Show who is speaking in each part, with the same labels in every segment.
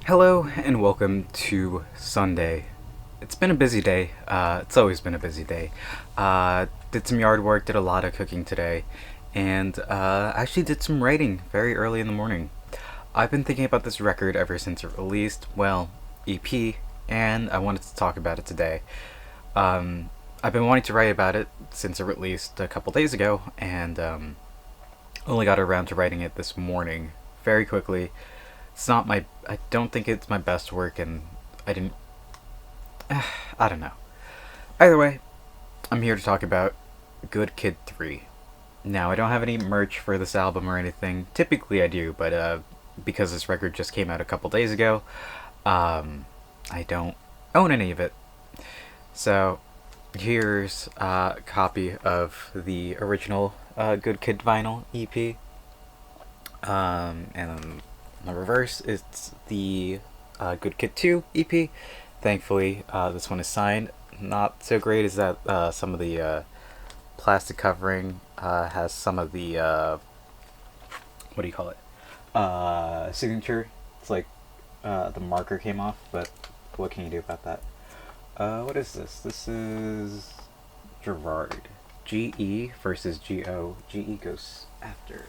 Speaker 1: Hello and welcome to Sunday. It's been a busy day. It's always been a busy day. Did some yard work, did a lot of cooking today, and actually did some writing very early in the morning. I've been thinking about this record ever since it released, well, EP, and I wanted to talk about it today. I've been wanting to write about it since it released a couple days ago, and only got around to writing it this morning very quickly. It's not my. I don't think it's my best work, and I didn't. I don't know. Either way, I'm here to talk about Good Kid 3. Now, I don't have any merch for this album or anything. Typically, I do, but because this record just came out a couple days ago, I don't own any of it. So, here's a copy of the original Good Kid vinyl EP. And on the reverse, it's the Good Kid 2 EP. Thankfully, this one is signed. Not so great is that some of the plastic covering has some of the what do you call it? Signature. It's like the marker came off, but what can you do about that? What is this? This is Gerard. GE versus GO. GE goes after.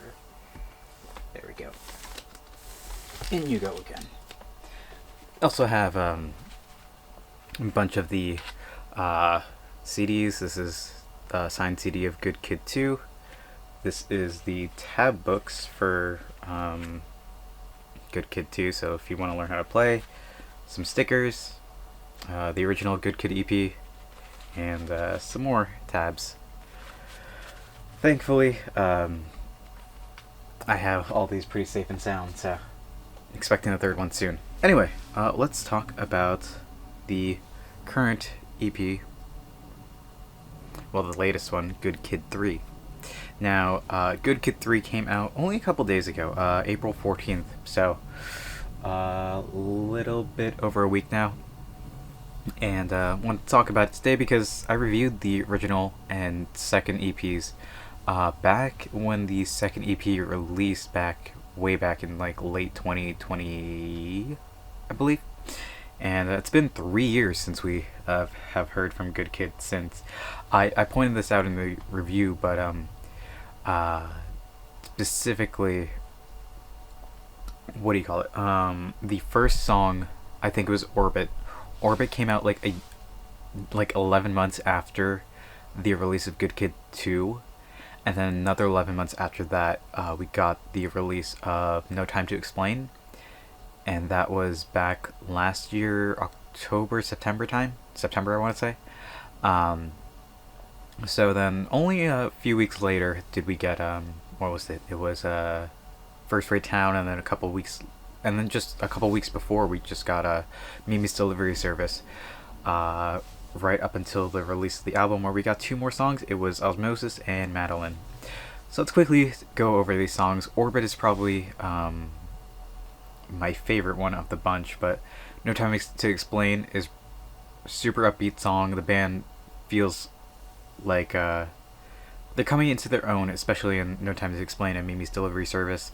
Speaker 1: There we go. In you go again. Also have a bunch of the CDs. This is a signed CD of Good Kid 2. This is the tab books for Good Kid 2, so if you want to learn how to play, some stickers, the original Good Kid EP, and some more tabs. Thankfully, I have all these pretty safe and sound, so expecting the third one soon. Anyway, let's talk about the current EP. Well, the latest one, Good Kid 3. Now, Good Kid 3 came out only a couple days ago, April 14th, so a little bit over a week now. And I want to talk about it today because I reviewed the original and second EPs back when the second EP released way back in like late 2020, I believe. And it's been 3 years since we have heard from Good Kid since. I pointed this out in the review, but specifically, what do you call it? The first song, I think it was Orbit. Orbit came out like 11 months after the release of Good Kid 2. And then another 11 months after that, we got the release of No Time to Explain. And that was back last year, September time. September, I want to say. So then, only a few weeks later did we get, what was it? It was First Rate Town, and then just a couple weeks before, we just got Mimi's Delivery Service. Right up until the release of the album, where we got two more songs. It was Osmosis and Madeline. So let's quickly go over these songs. Orbit is probably my favorite one of the bunch, but No Time to Explain is a super upbeat song. The band feels like they're coming into their own, especially in No Time to Explain and Mimi's Delivery Service.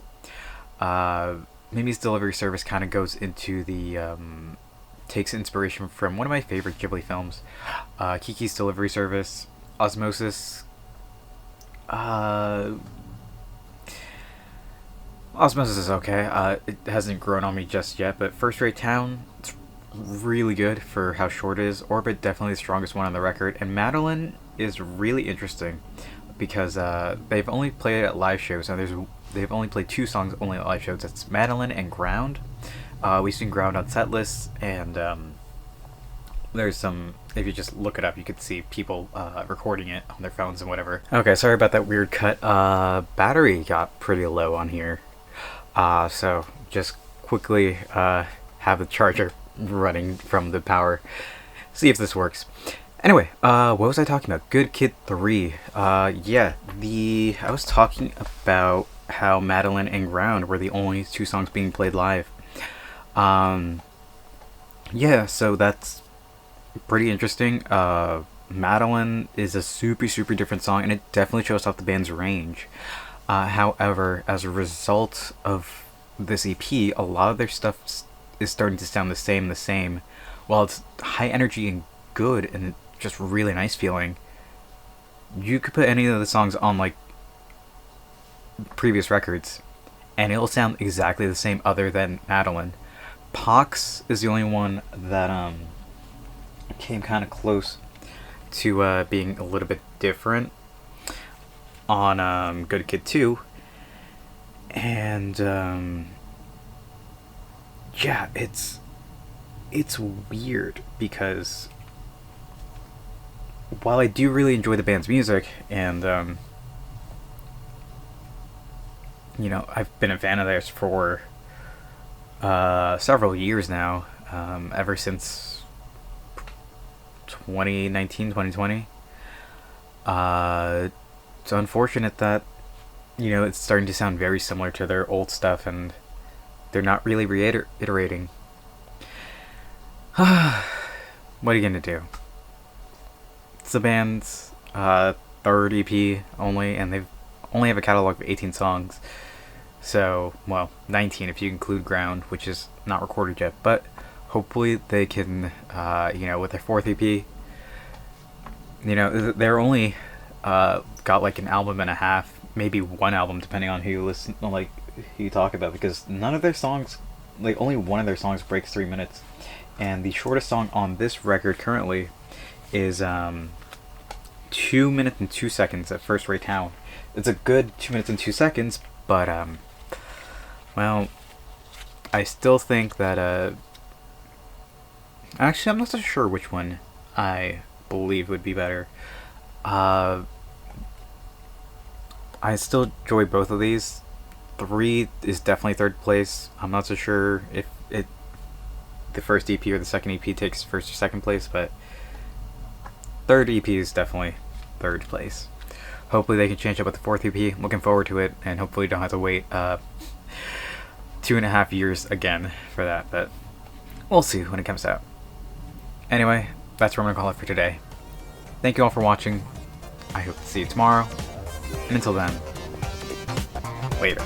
Speaker 1: Mimi's Delivery Service kind of goes into the takes inspiration from one of my favorite Ghibli films, Kiki's Delivery Service. Osmosis is okay. It hasn't grown on me just yet, but First Rate Town, it's really good for how short it is. Orbit, definitely the strongest one on the record, and Madeline is really interesting because they've only played it at live shows, and they've only played two songs only at live shows. That's Madeline and Ground. We've seen Ground on set lists, and there's some, if you just look it up, you could see people recording it on their phones and whatever. Okay, sorry about that weird cut. Battery got pretty low on here. So just quickly have the charger running from the power. See if this works. Anyway, what was I talking about? Good Kid 3. I was talking about how Madeline and Ground were the only two songs being played live. So that's pretty interesting. Madeline is a super, super different song, and it definitely shows off the band's range. However, as a result of this EP, a lot of their stuff is starting to sound the same, while it's high energy and good and just really nice feeling. You could put any of the songs on like previous records, and it'll sound exactly the same, other than Madeline. Pox is the only one that came kind of close to being a little bit different on Good Kid 2. And yeah, it's weird because while I do really enjoy the band's music, and you know, I've been a fan of theirs for several years now, ever since 2019, 2020. It's unfortunate that, you know, it's starting to sound very similar to their old stuff, and they're not really reiterating. What are you gonna do? It's the band's third EP only, and they've only have a catalog of 18 songs. So, well, 19 if you include Ground, which is not recorded yet. But hopefully they can, you know, with their fourth EP, you know, they're only got like an album and a half, maybe one album, depending on who you listen, like who you talk about, because none of their songs, like only one of their songs breaks 3 minutes, and the shortest song on this record currently is 2 minutes and 2 seconds at First Rate Town. It's a good 2 minutes and 2 seconds, but well, I still think that actually I'm not so sure which one I believe would be better. I still enjoy both of these. 3 is definitely third place. I'm not so sure if the first EP or the second EP takes first or second place, but third EP is definitely third place. Hopefully they can change up with the fourth EP. Looking forward to it, and hopefully don't have to wait 2.5 years again for that, but we'll see when it comes out. Anyway, that's where I'm going to call it for today. Thank you all for watching. I hope to see you tomorrow. And until then, later.